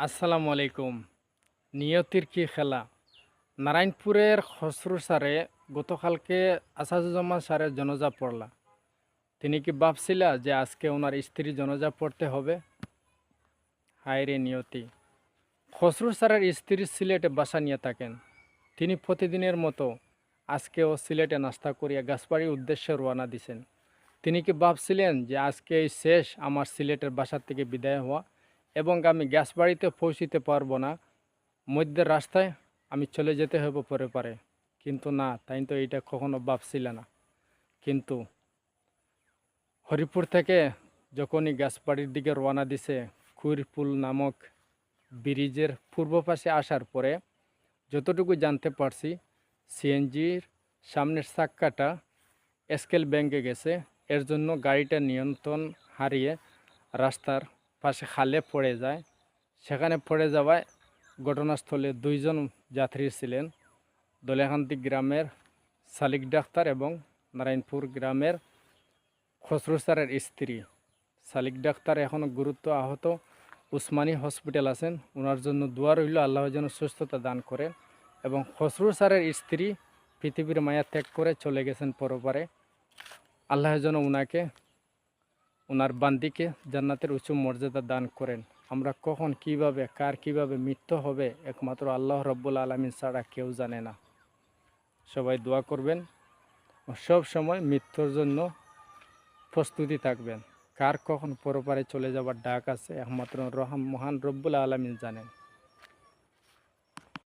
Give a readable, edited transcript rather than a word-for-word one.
আসসালামু আলাইকুম। নিয়তির কি খেলা? নারায়ণপুরের খসরু স্যারে গতকালকে আসাদুজ্জামান স্যারের জনাজা পড়লা। তিনি কি ভাবছিলা যে আজকে ওনার স্ত্রীর জনাজা পড়তে হবে? হায় রে নিয়তি! খসরু স্যারের স্ত্রী সিলেটে বাসা নিয়ে থাকেন। তিনি প্রতিদিনের মতো আজকেও সিলেটে নাস্তা করিয়া গাছবাড়ির উদ্দেশ্যে রওনা দিছেন। তিনি কি ভাবছিলেন যে আজকে এই শেষ আমার সিলেটের বাসা থেকে বিদায় হওয়া এবং আমি গাছবাড়িতে পৌঁছিতে পারবো না, মধ্যের রাস্তায় আমি চলে যেতে হবে পরে পারে। কিন্তু না, তাই তো এইটা কখনো ভাবছিল না। কিন্তু হরিপুর থেকে যখনই গাছবাড়ির দিকে রওনা দিছে, কুইরপুল নামক ব্রিজের পূর্ব পাশে আসার পরে যতটুকু জানতে পারছি, সিএনজির সামনের চাক্কাটা স্কেল ভেঙে গেছে। এর জন্য গাড়িটা নিয়ন্ত্রণ হারিয়ে রাস্তার পাশে খালে পড়ে যায়। সেখানে পড়ে যাওয়ায় ঘটনাস্থলে দুইজন যাত্রী ছিলেন, দলেহান্দি গ্রামের সালিক ডাক্তার এবং নারায়ণপুর গ্রামের খসরু স্যারের স্ত্রী। সালিক ডাক্তার এখনও গুরুত্ব আহত, উসমানী হসপিটাল আছেন। ওনার জন্য দোয়া রইল, আল্লাহ যেন সুস্থতা দান করেন। এবং খসরু স্যারের স্ত্রী পৃথিবীর মায়া ত্যাগ করে চলে গেছেন পরপারে। আল্লাহ যেন ওনাকে, ওনার বান্দিকে জান্নাতের উঁচু মর্যাদা দান করেন। আমরা কখন কিভাবে কার কিভাবে মৃত্যু হবে একমাত্র আল্লাহ রব্বুল আলামিন ছাড়া কেউ জানে না। সবাই দোয়া করবেন, সব সময় মৃত্যুর জন্য প্রস্তুতি থাকবেন। কার কখন পরপারে চলে যাবার ডাক আছে একমাত্র মহান রব্বুল আলামিন জানেন।